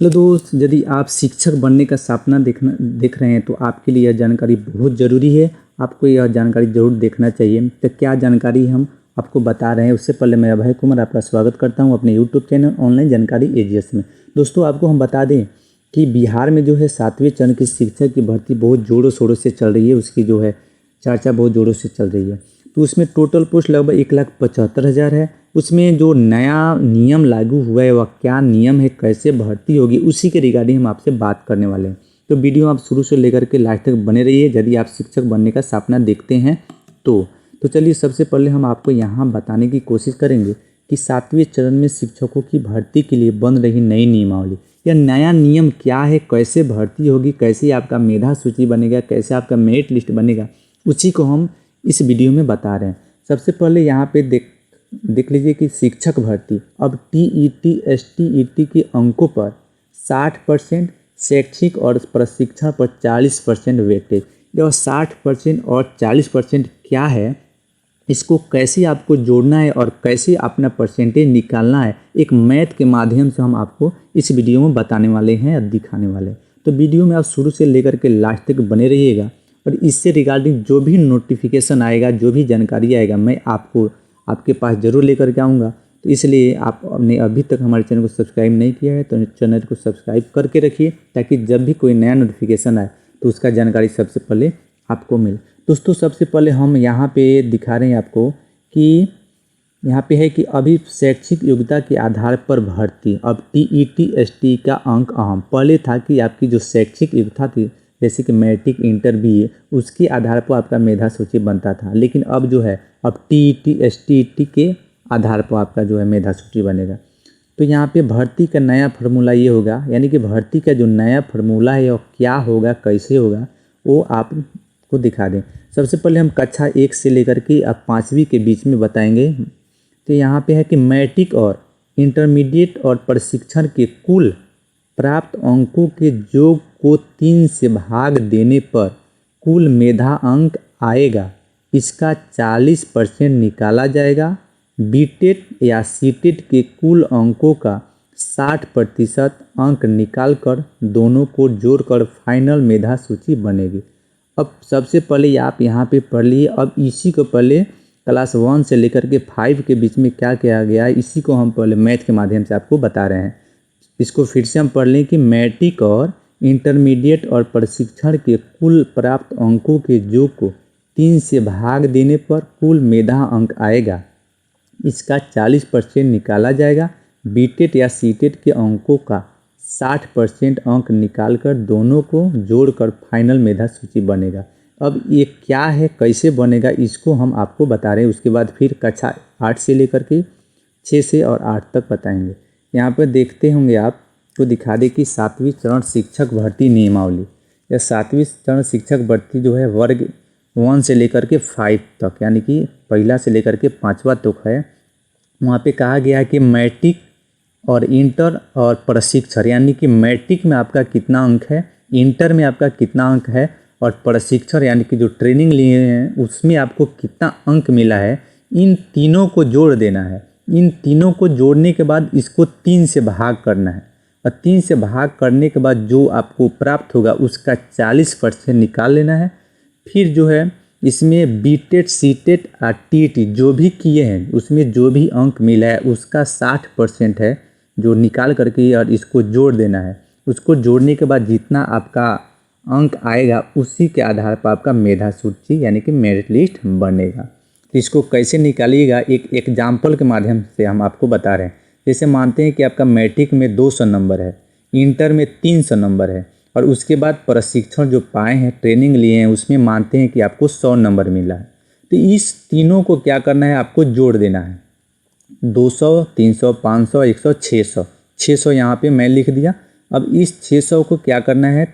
Hello दोस्त, यदि आप शिक्षक बनने का सपना देख रहे हैं तो आपके लिए यह जानकारी बहुत ज़रूरी है। आपको यह जानकारी ज़रूर देखना चाहिए। तो क्या जानकारी हम आपको बता रहे हैं, उससे पहले मैं अभय कुमार आपका स्वागत करता हूं अपने यूट्यूब चैनल ऑनलाइन जानकारी एजीएस में। दोस्तों, आपको हम बता दें कि बिहार में जो है 7वें चरण की शिक्षक की भर्ती बहुत ज़ोरों शोरों से चल रही है। उसकी जो है चर्चा बहुत ज़ोरों से चल रही है। तो उसमें टोटल पोस्ट लगभग 1,75,000 है। उसमें जो नया नियम लागू हुआ है वह क्या नियम है, कैसे भर्ती होगी, उसी के रिगार्डिंग हम आपसे बात करने वाले हैं। तो वीडियो आप शुरू से लेकर के लास्ट तक बने रहिए यदि आप शिक्षक बनने का सपना देखते हैं तो चलिए सबसे पहले हम आपको यहाँ बताने की कोशिश करेंगे कि 7वें चरण में शिक्षकों की भर्ती के लिए बन रही नई नियमावली, यह नया नियम क्या है, कैसे भर्ती होगी, कैसे आपका मेधा सूची बनेगा, कैसे आपका मेरिट लिस्ट बनेगा, उसी को हम इस वीडियो में बता रहे हैं। सबसे पहले यहाँ पे देख लीजिए कि शिक्षक भर्ती अब टीईटी एसटीईटी के अंकों पर 60%, शैक्षिक और प्रशिक्षण पर 40% वेटेज। यह 60% और 40% क्या है, इसको कैसे आपको जोड़ना है और कैसे अपना परसेंटेज निकालना है, एक मैथ के माध्यम से हम आपको इस वीडियो में बताने वाले हैं और दिखाने वाले हैं। तो वीडियो में आप शुरू से लेकर के लास्ट तक बने रहिएगा और इससे रिगार्डिंग जो भी नोटिफिकेशन आएगा, जो भी जानकारी आएगा, मैं आपके पास ज़रूर लेकर के आऊँगा। तो इसलिए आपने अभी तक हमारे चैनल को सब्सक्राइब नहीं किया है तो चैनल को सब्सक्राइब करके रखिए, ताकि जब भी कोई नया नोटिफिकेशन आए तो उसका जानकारी सबसे पहले आपको मिले। दोस्तों, सबसे पहले हम यहाँ पे दिखा रहे हैं आपको कि यहाँ पे है कि अभी शैक्षिक योग्यता के आधार पर भर्ती। अब टीईटी एसटी का अंक अहम, पहले था कि आपकी जो शैक्षिक योग्यता थी जैसे कि मैट्रिक इंटर बीए, उसके आधार पर आपका मेधा सूची बनता था। लेकिन अब जो है अब टीईटी एसटीईटी के आधार पर आपका जो है मेधा सूची बनेगा। तो यहाँ पे भर्ती का नया फार्मूला ये होगा, यानी कि भर्ती का जो नया फार्मूला है वो क्या होगा, कैसे होगा, वो आपको दिखा दें। सबसे पहले हम कक्षा 1 से लेकर के अब 5वीं के बीच में बताएंगे। तो यहाँ पे है कि मैट्रिक और इंटरमीडिएट और प्रशिक्षण के कुल प्राप्त अंकों के योग को 3 से भाग देने पर कुल मेधा अंक आएगा। इसका 40% निकाला जाएगा। बीटेट या सीटेट के कुल अंकों का 60% अंक निकालकर दोनों को जोड़कर फाइनल मेधा सूची बनेगी। अब सबसे पहले आप यहाँ पे पढ़ लिए। अब इसी को पहले क्लास 1 से लेकर के 5 के बीच में क्या किया गया है, इसी को हम पहले मैथ के माध्यम से आपको बता रहे हैं। इसको फिर से हम पढ़ लें कि मैट्रिक और इंटरमीडिएट और प्रशिक्षण के कुल प्राप्त अंकों के योग को 3 से भाग देने पर कुल मेधा अंक आएगा। इसका 40% निकाला जाएगा। बीटेट या सीटेट के अंकों का 60% अंक निकालकर दोनों को जोड़कर फाइनल मेधा सूची बनेगा। अब ये क्या है, कैसे बनेगा, इसको हम आपको बता रहे हैं। उसके बाद फिर कक्षा 8 से लेकर के 6 से और 8 तक बताएंगे। यहाँ पर देखते होंगे आप तो दिखा दे कि 7वीं चरण शिक्षक भर्ती नियमावली। यह 7वीं चरण शिक्षक भर्ती जो है वर्ग 1 से लेकर के 5 तक, यानी कि पहला से लेकर के 5वां तक है। वहाँ पे कहा गया है कि मैट्रिक और इंटर और प्रशिक्षण, यानी कि मैट्रिक में आपका कितना अंक है, इंटर में आपका कितना अंक है और प्रशिक्षण यानी कि जो ट्रेनिंग लिए हैं उसमें आपको कितना अंक मिला है, इन तीनों को जोड़ देना है। इन तीनों को जोड़ने के बाद इसको 3 से भाग करना है और 3 से भाग करने के बाद जो आपको प्राप्त होगा उसका 40% निकाल लेना है। फिर जो है इसमें बीटेट सीटेट और टीटी जो भी किए हैं उसमें जो भी अंक मिला है उसका 60% है जो निकाल करके और इसको जोड़ देना है। उसको जोड़ने के बाद जितना आपका अंक आएगा उसी के आधार पर आपका मेधा सूची यानी कि मेरिट लिस्ट बनेगा। तो इसको कैसे निकालिएगा, एक एग्जाम्पल के माध्यम से हम आपको बता रहे हैं। जैसे मानते हैं कि आपका मैट्रिक में 200 नंबर है, इंटर में 300 नंबर है और उसके बाद प्रशिक्षण जो पाए हैं, ट्रेनिंग लिए हैं, उसमें मानते हैं कि आपको 100 नंबर मिला है। तो इस तीनों को क्या करना है, आपको जोड़ देना है। 200, 300, 500, 100, 600। 600 यहाँ पे मैं लिख दिया। अब इस 600 को क्या करना है,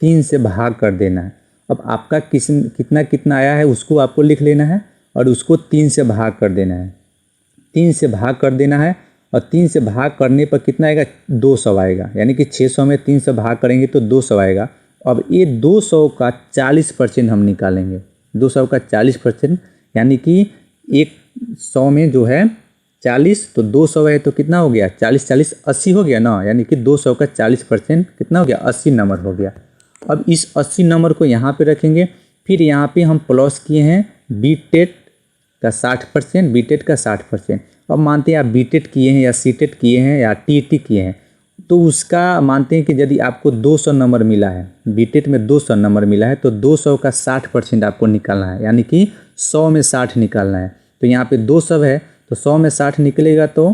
3 से भाग कर देना है। अब आपका कितना कितना आया है उसको आपको लिख लेना है और उसको 3 से भाग कर देना है। 3 से भाग कर देना है और 3 से भाग करने पर कितना आएगा, 200 आएगा। यानी कि 600 में 3 से भाग करेंगे तो 200 आएगा। अब ये 200 का 40% हम निकालेंगे। 200 का 40% यानी कि 100 में जो है 40 तो 200 है तो कितना हो गया 40 40 80 हो गया ना, यानी कि 200 का 40% कितना हो गया 80 नंबर हो गया। अब इस 80 नंबर को यहाँ पे रखेंगे, फिर यहाँ पे हम प्लस किए हैं बी टेट का 60%, बी टेट का 60%। अब मानते हैं आप बी टेट किए हैं या सी टेट किए हैं या टी टी किए हैं, तो उसका मानते हैं कि यदि आपको 200 नंबर मिला है, बी टेट में 200 नंबर मिला है तो 200 का 60% आपको निकालना है, यानी कि 100 में 60 निकालना है। तो यहाँ पे 200 है तो 100 में 60 निकलेगा तो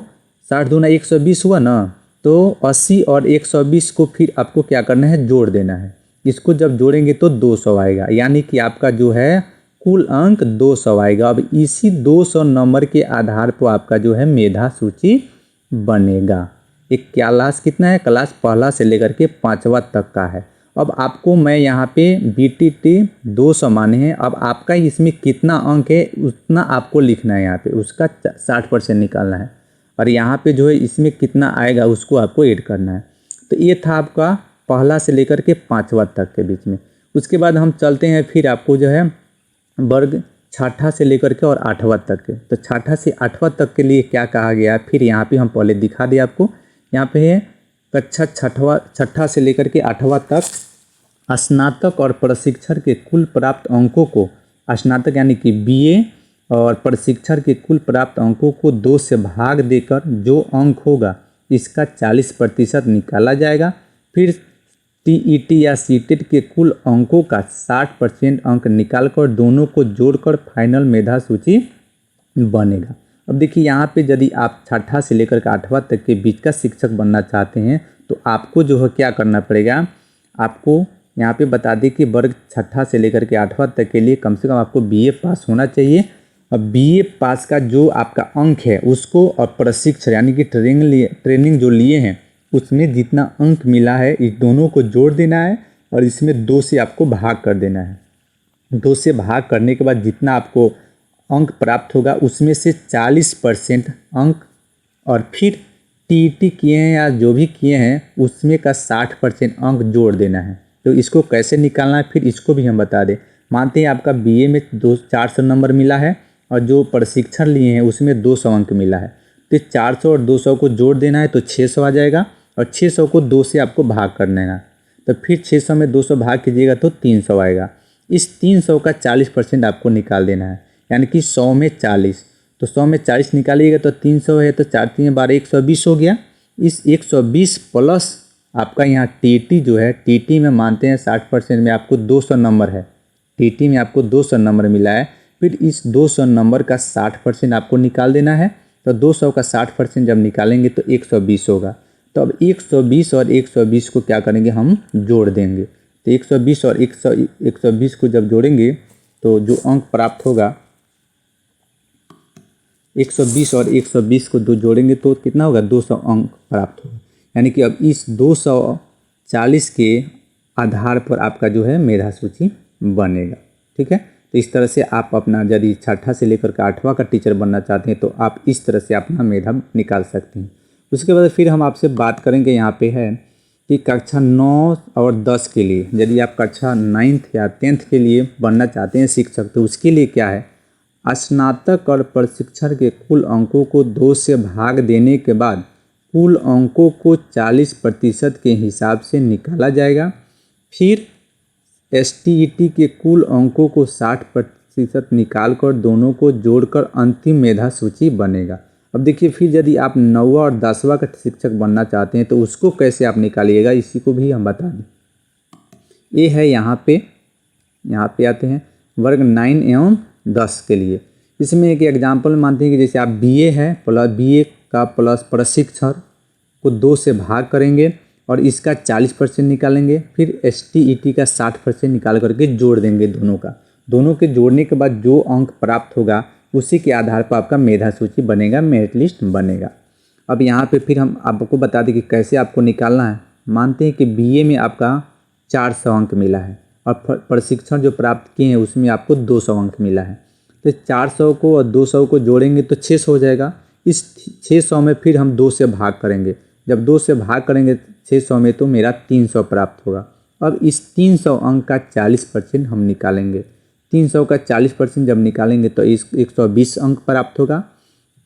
60 दूना 120 हुआ ना, तो 80 और 120 को फिर आपको क्या करना है जोड़ देना है। इसको जब जोड़ेंगे तो 200 आएगा, यानी कि आपका जो है कुल अंक 200 आएगा। अब इसी 200 नंबर के आधार पर आपका जो है मेधा सूची बनेगा। एक क्लास कितना है, क्लास पहला से लेकर के 5वां तक का है। अब आपको मैं यहाँ पे BTT 200 माने हैं, अब आपका इसमें कितना अंक है उतना आपको लिखना है, यहाँ पे उसका 60% निकालना है, और यहाँ पे जो है इसमें कितना आएगा उसको आपको ऐड करना है। तो ये था आपका पहला से लेकर के 5वां तक के बीच में। उसके बाद हम चलते हैं फिर आपको जो है वर्ग छठा से लेकर के और 8वां तक के। तो छठा से 8वां तक के लिए क्या कहा गया, फिर यहाँ पे हम पहले दिखा दिए आपको। यहाँ पे है कक्षा छठा से लेकर के 8वां तक स्नातक और प्रशिक्षण के कुल प्राप्त अंकों को, स्नातक यानी कि BA और प्रशिक्षण के कुल प्राप्त अंकों को 2 से भाग देकर जो अंक होगा इसका 40% निकाला जाएगा। फिर TET या CTET के कुल अंकों का 60% अंक निकालकर दोनों को जोड़कर फाइनल मेधा सूची बनेगा। अब देखिए यहाँ पे यदि आप छठा से लेकर के 8वां तक के बीच का शिक्षक बनना चाहते हैं तो आपको जो है क्या करना पड़ेगा, आपको यहाँ पे बता दें कि वर्ग छठा से लेकर के 8वां तक के लिए कम से कम आपको BA पास होना चाहिए। अब BA पास का जो आपका अंक है उसको और प्रशिक्षण यानी कि ट्रेनिंग जो लिए हैं उसमें जितना अंक मिला है इस दोनों को जोड़ देना है और इसमें 2 से आपको भाग कर देना है। 2 से भाग करने के बाद जितना आपको अंक प्राप्त होगा उसमें से 40% अंक, और फिर TET किए हैं या जो भी किए हैं उसमें का 60% अंक जोड़ देना है। तो इसको कैसे निकालना है फिर इसको भी हम बता दें। मानते हैं आपका BA में 400 नंबर मिला है और जो प्रशिक्षण लिए हैं उसमें 200 अंक मिला है, तो 400 और 200 को जोड़ देना है तो 600 आ जाएगा, और 600 को 2 से आपको भाग कर देना, तो फिर 600 में 200 भाग कीजिएगा तो 300 आएगा। इस 300 का 40% आपको निकाल देना है, यानी कि 100 में 40, तो 100 में 40 निकालिएगा तो 300 है, तो 4 3 12 120 हो गया। इस 120 प्लस आपका यहाँ TT जो है, TT में मानते हैं 60% में आपको 200 नंबर है, TT में आपको 200 नंबर मिला है, फिर इस 200 नंबर का 60% आपको निकाल देना है। तो 200 का 60% जब निकालेंगे तो 120 होगा। तो अब 120 और 120 को क्या करेंगे हम जोड़ देंगे, तो 120 और 120 को जब जोड़ेंगे तो जो अंक प्राप्त होगा 120 और 120 को दो जोड़ेंगे तो कितना होगा 200 अंक प्राप्त होगा। यानी कि अब इस 240 के आधार पर आपका जो है मेधा सूची बनेगा। ठीक है, तो इस तरह से आप अपना यदि छठा से लेकर के 8वां का टीचर बनना चाहते हैं तो आप इस तरह से अपना मेधा निकाल सकते हैं। उसके बाद फिर हम आपसे बात करेंगे यहाँ पे है कि कक्षा 9 और 10 के लिए, यदि आप कक्षा 9th या 10th के लिए बनना चाहते हैं शिक्षक तो उसके लिए क्या है, स्नातक और प्रशिक्षण के कुल अंकों को 2 से भाग देने के बाद कुल अंकों को 40% के हिसाब से निकाला जाएगा। फिर STET के कुल अंकों को 60% निकालकर दोनों को जोड़कर अंतिम मेधा सूची बनेगा। अब देखिए फिर यदि आप 9वां और 10वां का शिक्षक बनना चाहते हैं तो उसको कैसे आप निकालिएगा, इसी को भी हम बता दें। ये है यहाँ पे आते हैं वर्ग 9 एवं 10 के लिए। इसमें एक एग्जाम्पल मानते हैं कि जैसे आप BA है प्लस BA का प्लस प्रशिक्षण को 2 से भाग करेंगे और इसका 40% निकालेंगे, फिर STET का 60% निकाल करके जोड़ देंगे दोनों के जोड़ने के बाद जो अंक प्राप्त होगा उसी के आधार पर आपका मेधा सूची बनेगा, मेरिट लिस्ट बनेगा। अब यहाँ पे फिर हम आपको बता दें कि कैसे आपको निकालना है। मानते हैं कि BA में आपका 400 अंक मिला है और प्रशिक्षण जो प्राप्त किए हैं उसमें आपको 200 अंक मिला है, तो 400 को और 200 को जोड़ेंगे तो 600 हो जाएगा। इस 600 में फिर हम 2 से भाग करेंगे, जब 2 से भाग करेंगे 600 में तो मेरा 300 प्राप्त होगा। अब इस 300 अंक का 40% हम निकालेंगे, 300 का 40% जब निकालेंगे तो इस 120 अंक प्राप्त होगा।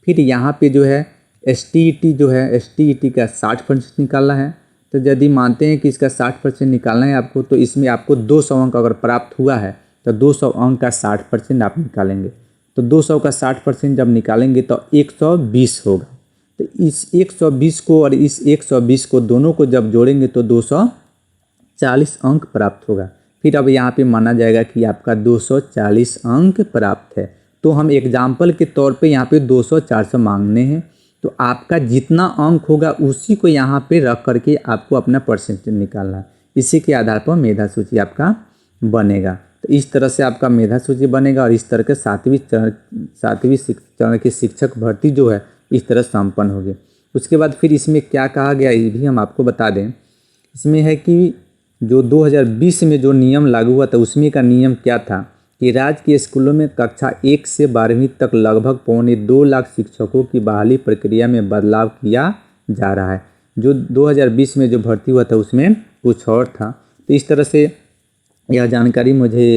फिर यहाँ पे जो है STET जो है STET का 60% निकालना है। तो यदि मानते हैं कि इसका 60% निकालना है आपको, तो इसमें आपको 200 अंक अगर प्राप्त हुआ है तो 200 अंक का 60% आप निकालेंगे। तो 200 का 60% जब निकालेंगे तो 120 होगा। तो इस 120 को और इस 120 को दोनों को जब जोड़ेंगे तो 240 अंक प्राप्त होगा। फिर अब यहाँ पे माना जाएगा कि आपका 240 अंक प्राप्त है। तो हम एग्जाम्पल के तौर पे यहाँ पे 200-400 मांगने हैं। तो आपका जितना अंक होगा उसी को यहाँ पे रख करके आपको अपना परसेंटेज निकालना है। इसी के आधार पर मेधा सूची आपका बनेगा। तो इस तरह से आपका मेधा सूची बनेगा और इस तरह के सातवीं चरण की शिक्षक भर्ती जो है इस तरह संपन्न होगी। उसके बाद फिर इसमें क्या कहा गया ये भी हम आपको बता दें। इसमें है कि जो 2020 में जो नियम लागू हुआ था उसमें का नियम क्या था कि राजकीय स्कूलों में कक्षा 1 से 12वीं तक लगभग 2.25 लाख शिक्षकों की बहाली प्रक्रिया में बदलाव किया जा रहा है। जो 2020 में जो भर्ती हुआ था उसमें कुछ और था। तो इस तरह से यह जानकारी मुझे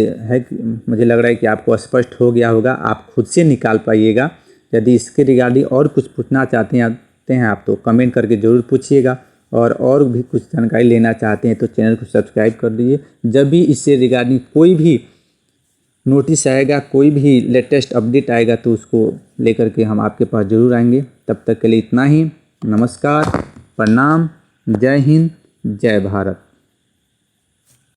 लग रहा है कि आपको स्पष्ट हो गया होगा। आप खुद से निकाल पाइएगा। यदि इसके रिगार्डिंग और कुछ पूछना चाहते हैं आप तो कमेंट करके ज़रूर पूछिएगा। और भी कुछ जानकारी लेना चाहते हैं तो चैनल को सब्सक्राइब कर दीजिए। जब भी इससे रिगार्डिंग कोई भी नोटिस आएगा, कोई भी लेटेस्ट अपडेट आएगा तो उसको लेकर के हम आपके पास ज़रूर आएंगे। तब तक के लिए इतना ही। नमस्कार, प्रणाम, जय हिंद, जय भारत।